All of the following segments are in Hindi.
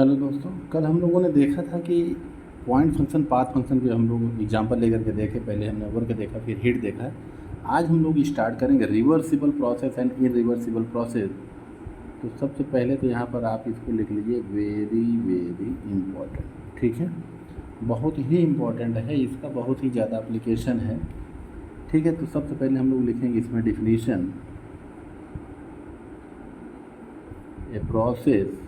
हेलो दोस्तों, कल हम लोगों ने देखा था कि पॉइंट फंक्शन पाथ फंक्शन के हम लोग एग्जांपल लेकर के देखे। पहले हमने वर्क देखा, फिर हिट देखा। आज हम लोग स्टार्ट करेंगे reversible process and irreversible process. तो सबसे पहले तो यहाँ पर आप इसको लिख लीजिए, वेरी वेरी इम्पॉर्टेंट। ठीक है, बहुत ही इम्पॉर्टेंट है, इसका बहुत ही ज़्यादा एप्लीकेशन है। ठीक है, तो सबसे पहले हम लोग लिखेंगे इसमें definition. A process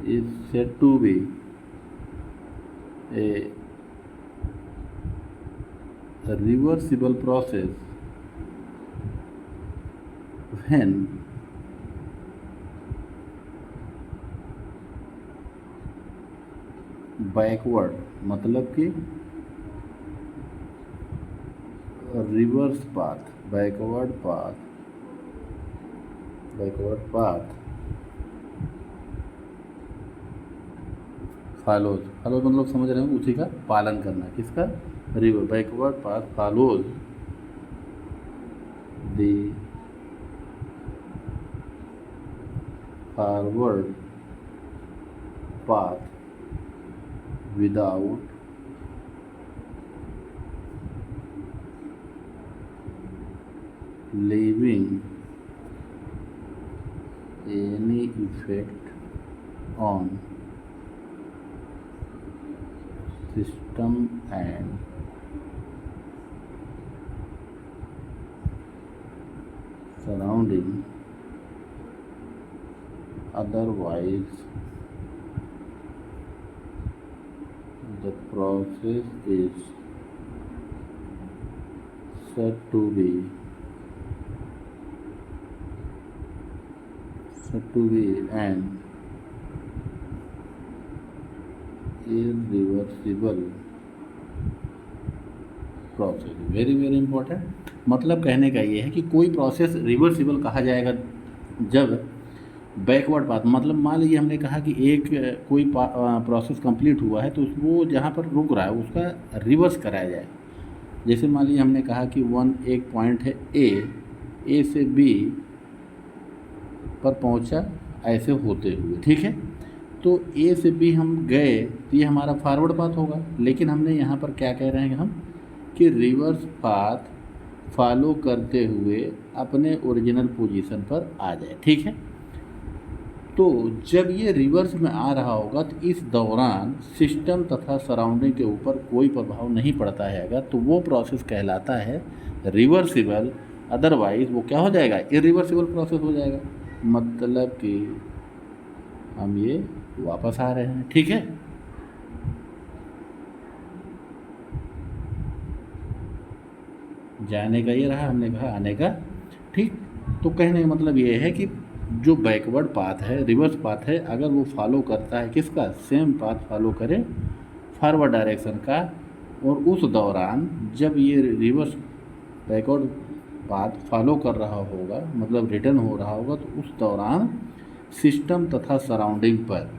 is said to be a reversible process when backward मतलब कि reverse path, backward path follows मतलब समझ रहे हो, उसी का पालन करना। किसका? Backward path follows the forward path without leaving any effect on system and surrounding, otherwise the process is said to be an irreversible process. Very very important. मतलब कहने का ये है कि कोई प्रोसेस रिवर्सिबल कहा जाएगा जब बैकवर्ड पाथ, मतलब मान लीजिए हमने कहा कि एक कोई प्रोसेस कंप्लीट हुआ है तो वो जहाँ पर रुक रहा है उसका रिवर्स कराया जाए। जैसे मान लीजिए हमने कहा कि एक पॉइंट है ए से बी पर पहुंचा ऐसे होते हुए। ठीक है, तो ए से बी हम गए तो ये हमारा फॉरवर्ड पाथ होगा, लेकिन हमने यहाँ पर क्या कह रहे हैं हम कि रिवर्स पाथ फॉलो करते हुए अपने ओरिजिनल पोजीशन पर आ जाए। ठीक है, तो जब ये रिवर्स में आ रहा होगा तो इस दौरान सिस्टम तथा सराउंडिंग के ऊपर कोई प्रभाव नहीं पड़ता है अगर, तो वो प्रोसेस कहलाता है रिवर्सिबल। अदरवाइज वो क्या हो जाएगा? इरिवर्सिबल प्रोसेस हो जाएगा। मतलब कि हम ये वापस आ रहे हैं। ठीक है, जाने का ये रहा, हमने कहा आने का। ठीक, तो कहने का मतलब ये है कि जो बैकवर्ड पाथ है, रिवर्स पाथ है, अगर वो फॉलो करता है किसका? सेम पाथ फॉलो करे फॉरवर्ड डायरेक्शन का, और उस दौरान जब ये रिवर्स बैकवर्ड पाथ फॉलो कर रहा होगा, मतलब रिटर्न हो रहा होगा, तो उस दौरान सिस्टम तथा सराउंडिंग पर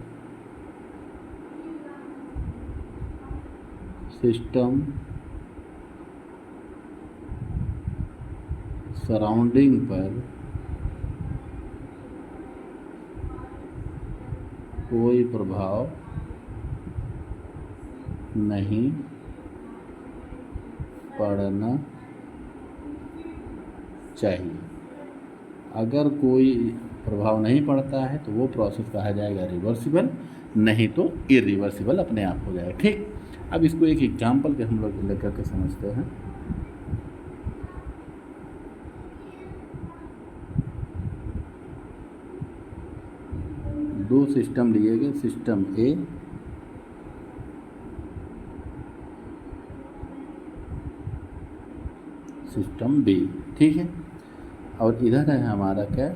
कोई प्रभाव नहीं पड़ना चाहिए। अगर कोई प्रभाव नहीं पड़ता है तो वो प्रोसेस कहा जाएगा रिवर्सिबल, नहीं तो इरिवर्सिबल अपने आप हो जाएगा। ठीक, अब इसको एक एग्जाम्पल के हम लोग लेकर के समझते हैं। दो सिस्टम लिए गए, सिस्टम ए सिस्टम बी। ठीक है, और इधर है हमारा क्या?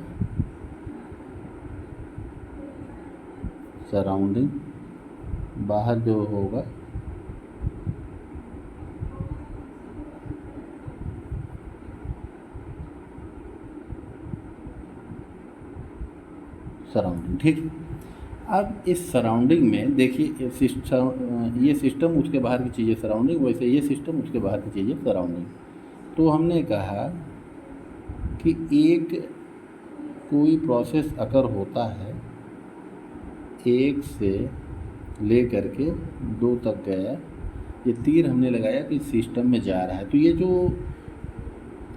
सराउंडिंग। बाहर जो होगा सराउंडिंग। ठीक, अब इस सराउंडिंग में देखिए, ये सिस्टम उसके बाहर की चीज़ें सराउंडिंग, वैसे ये सिस्टम उसके बाहर की चीज़ें सराउंडिंग। तो हमने कहा कि एक कोई प्रोसेस अगर होता है 1 से ले करके 2 तक गया, ये तीर हमने लगाया कि सिस्टम में जा रहा है। तो ये जो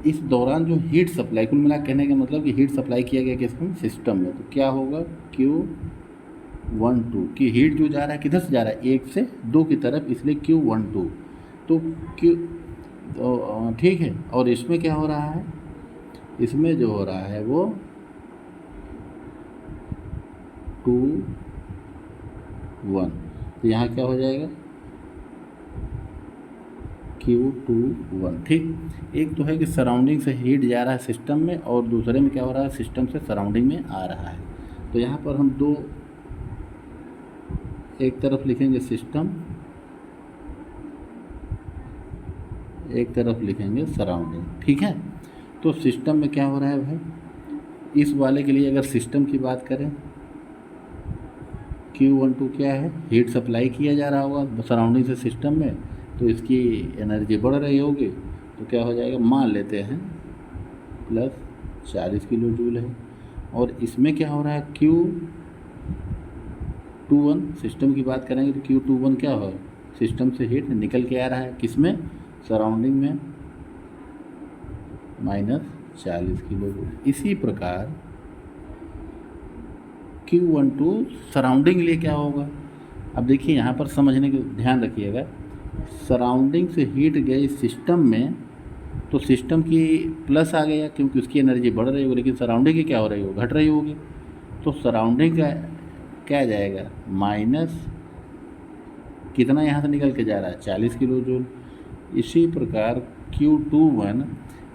इस दौरान जो हीट सप्लाई, कुल मिला कहने का मतलब कि हीट सप्लाई किया गया किसमें, सिस्टम में, तो क्या होगा Q12 की हीट जो जा रहा है किधर से जा रहा है, 1 से 2 की तरफ, इसलिए Q12। तो Q तो ठीक है। और इसमें क्या हो रहा है, इसमें जो हो रहा है वो 2 1, तो यहाँ क्या हो जाएगा Q21। ठीक, एक तो है कि सराउंडिंग से हीट जा रहा है सिस्टम में, और दूसरे में क्या हो रहा है, सिस्टम से सराउंडिंग में आ रहा है। तो यहाँ पर हम दो, एक तरफ लिखेंगे सिस्टम, एक तरफ लिखेंगे सराउंडिंग। ठीक है, तो सिस्टम में क्या हो रहा है भाई, इस वाले के लिए अगर सिस्टम की बात करें, Q12 क्या है, हीट सप्लाई किया जा रहा होगा सराउंडिंग से सिस्टम में, तो इसकी एनर्जी बढ़ रही होगी, तो क्या हो जाएगा, मान लेते हैं प्लस 40 किलो जूल है। और इसमें क्या हो रहा है, Q21, सिस्टम की बात करेंगे तो Q21 क्या हो, सिस्टम से हीट निकल के आ रहा है किसमें, सराउंडिंग में, -40 किलो जूल। इसी प्रकार Q12 सराउंडिंग लिए क्या होगा, अब देखिए यहाँ पर समझने के ध्यान रखिएगा, सराउंडिंग से हीट गई सिस्टम में, तो सिस्टम की प्लस आ गया क्योंकि उसकी एनर्जी बढ़ रही होगी, लेकिन सराउंडिंग की क्या हो रही होगी, घट रही होगी। तो सराउंडिंग का क्या आ जाएगा, माइनस कितना यहाँ से निकल के जा रहा है, 40 किलो जूल। इसी प्रकार Q21,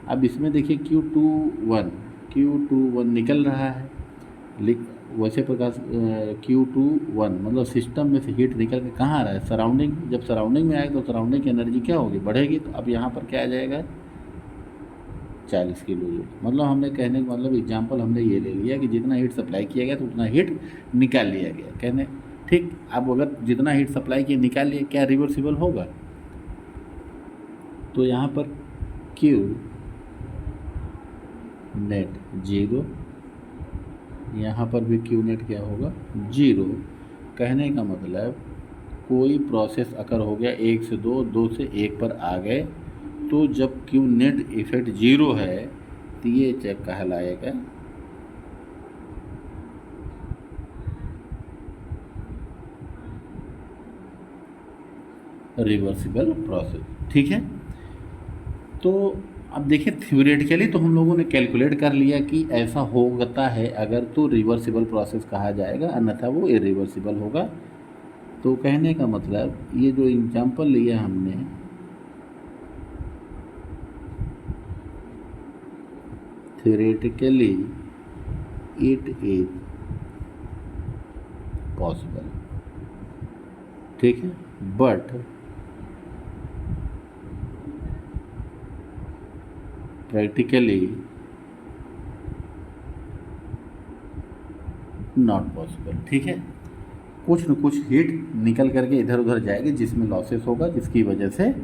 अब इसमें देखिए Q21 निकल रहा है, वैसे प्रकार Q21 मतलब सिस्टम में से हीट निकल के कहाँ आ रहा है, सराउंडिंग। जब सराउंडिंग में आएगा तो सराउंडिंग की एनर्जी क्या होगी, बढ़ेगी। तो अब यहाँ पर क्या आ जाएगा, 40 किलो जूल। मतलब हमने कहने का मतलब एग्जांपल हमने ये ले लिया कि जितना हीट सप्लाई किया गया तो उतना हीट निकाल लिया गया, कहने ठीक। अब अगर जितना हीट सप्लाई किया निकाल लिया, क्या रिवर्सिबल होगा, तो यहाँ पर Q नेट 0, यहाँ पर भी Q नेट क्या होगा, 0। कहने का मतलब कोई प्रोसेस अगर हो गया 1 से 2, 2 से 1 पर आ गए, तो जब Q नेट इफेक्ट 0 है तो ये चेक कहलाएगा रिवर्सिबल प्रोसेस। ठीक है, तो अब देखिए थ्योरेटिकली तो हम लोगों ने कैलकुलेट कर लिया कि ऐसा होता है अगर तो रिवर्सिबल प्रोसेस कहा जाएगा, अन्यथा वो इरिवर्सिबल होगा। तो कहने का मतलब ये जो एग्जांपल लिया हमने, थ्योरेटिकली इट इज पॉसिबल, ठीक है, बट प्रैक्टिकली नॉट पॉसिबल। ठीक है, कुछ न कुछ हीट निकल करके इधर उधर जाएगी जिसमें लॉसेस होगा, जिसकी वजह से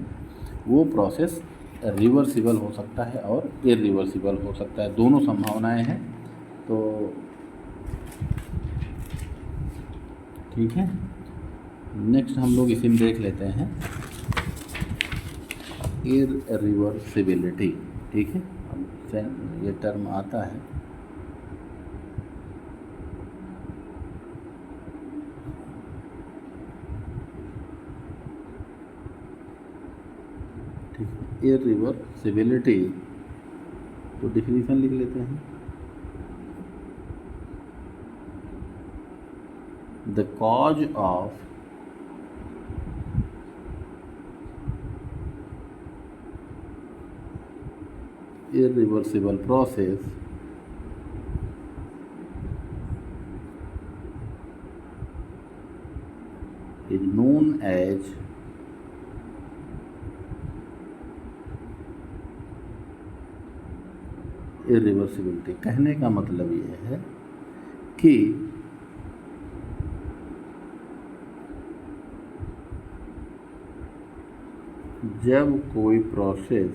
वो प्रोसेस रिवर्सिबल हो सकता है और इरिवर्सिबल हो सकता है, दोनों संभावनाएं हैं। तो ठीक है, नेक्स्ट हम लोग इसी में देख लेते हैं इरिवर्सिबिलिटी। ठीक है, अब ये टर्म आता है, ठीक है, इरिवर्सिबिलिटी। तो डिफिनीशन लिख लेते हैं, the cause of irreversible process is known as irreversibility। कहने का मतलब ये है कि जब कोई प्रोसेस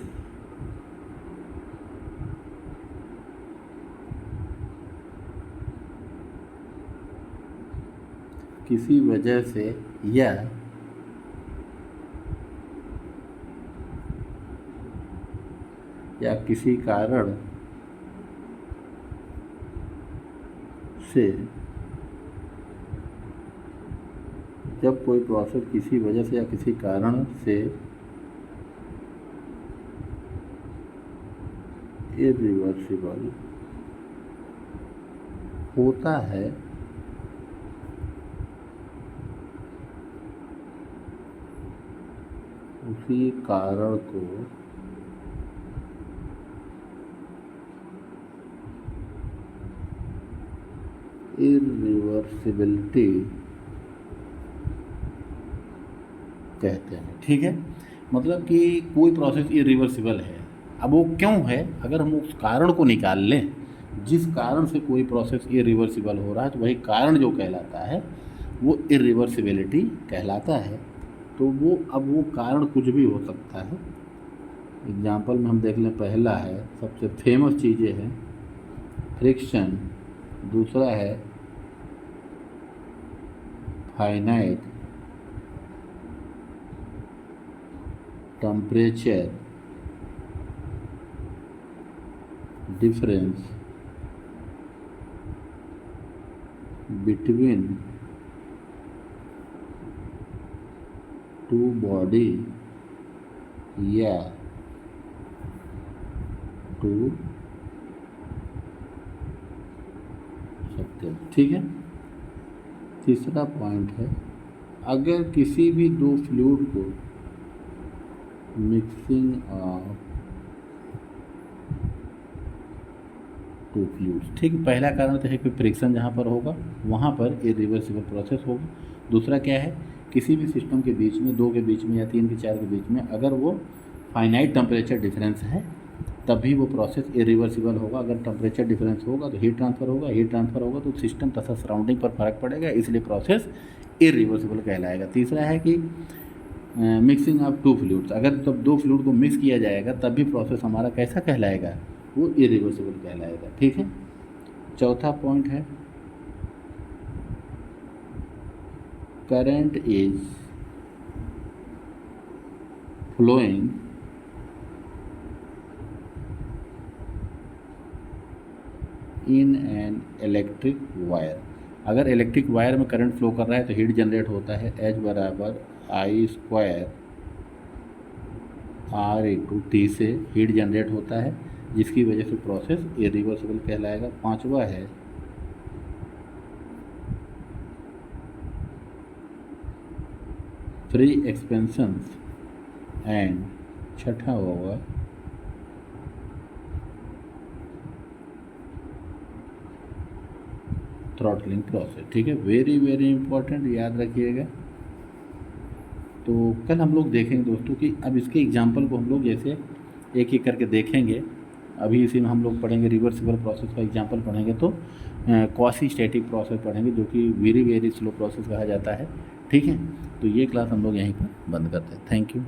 किसी वजह से या किसी कारण से जब कोई प्रोसेस किसी वजह से या किसी कारण से इरिवर्सिबल होता है उसी कारण को इरिवर्सिबिलिटी कहते हैं। ठीक है, मतलब कि कोई प्रोसेस इरिवर्सिबल है। अब वो क्यों है, अगर हम उस कारण को निकाल लें जिस कारण से कोई प्रोसेस इरिवर्सिबल हो रहा है, तो वही कारण जो कहलाता है वो इरिवर्सिबिलिटी कहलाता है। तो वो अब वो कारण कुछ भी हो सकता है। एग्जाम्पल में हम देख लें, पहला है, सबसे फेमस चीज़ें हैं फ्रिक्शन, दूसरा है finite temperature difference between two body या टू सकते हैं। ठीक है, तीसरा पॉइंट है, अगर किसी भी दो फ्लूइड को मिक्सिंग ऑफ टू फ्लूइड्स, ठीक है, पहला कारण तो है कि फ्रिक्शन जहाँ पर होगा वहाँ पर इरिवर्सिबल प्रोसेस होगा। दूसरा क्या है, किसी भी सिस्टम के बीच में, दो के बीच में या तीन के चार के बीच में अगर वो फाइनाइट टेम्परेचर डिफरेंस है तभी वो प्रोसेस इरिवर्सिबल होगा। अगर टेम्परेचर डिफरेंस होगा तो हीट ट्रांसफ़र होगा, हीट ट्रांसफ़र होगा तो सिस्टम तथा सराउंडिंग पर फर्क पड़ेगा, इसलिए प्रोसेस इरिवर्सिबल कहलाएगा। तीसरा है कि मिक्सिंग ऑफ टू फ्लूइड्स, अगर तब दो फ्लूइड को मिक्स किया जाएगा तब भी प्रोसेस हमारा कैसा कहलाएगा, वो इरिवर्सिबल कहलाएगा। ठीक है, चौथा पॉइंट है current is flowing in an electric wire. अगर इलेक्ट्रिक वायर में करंट फ्लो कर रहा है तो हीट जनरेट होता है, H बराबर I² R/T से हीट जनरेट होता है, जिसकी वजह से प्रोसेस इरिवर्सिबल कहलाएगा। पांचवा है फ्री एक्सपेंशन एंड छठा होगा थ्रॉटलिंग प्रोसेस। ठीक है, वेरी वेरी इंपॉर्टेंट, याद रखिएगा। तो कल हम लोग देखेंगे दोस्तों कि अब इसके एग्जाम्पल को हम लोग जैसे एक एक करके देखेंगे। अभी इसी में हम लोग पढ़ेंगे रिवर्सिबल प्रोसेस का एग्जाम्पल पढ़ेंगे, तो क्वासी स्टैटिक प्रोसेस पढ़ेंगे जो कि वेरी वेरी स्लो प्रोसेस कहा जाता है। ठीक है, तो ये क्लास हम लोग यहीं पर बंद करते हैं। Thank you.